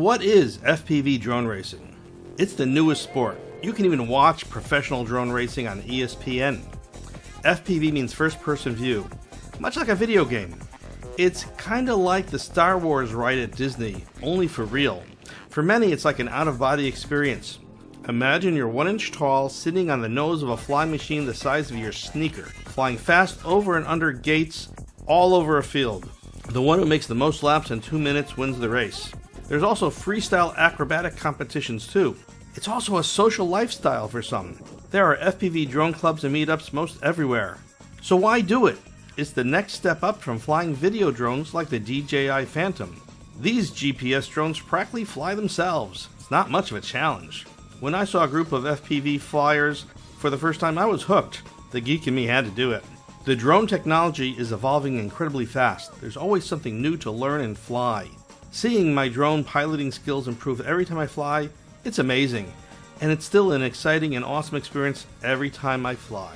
what is FPV drone racing? It's the newest sport. You can even watch professional drone racing on ESPN. FPV means first person view, much like a video game. It's kinda like the Star Wars ride at Disney, only for real. For many, it's like an out-of-body experience. Imagine you're 1 inch tall, sitting on the nose of a flying machine the size of your sneaker, flying fast over and under gates all over a field. The one who makes the most laps in 2 minutes wins the race. There's also freestyle acrobatic competitions too. It's also a social lifestyle for some. There are FPV drone clubs and meetups most everywhere. So why do it? It's the next step up from flying video drones like the DJI Phantom. These GPS drones practically fly themselves. It's not much of a challenge. When I saw a group of FPV flyers for the first time, I was hooked. The geek in me had to do it. The drone technology is evolving incredibly fast. There's always something new to learn and fly. Seeing my drone piloting skills improve every time I fly, it's amazing. And it's still an exciting and awesome experience every time I fly.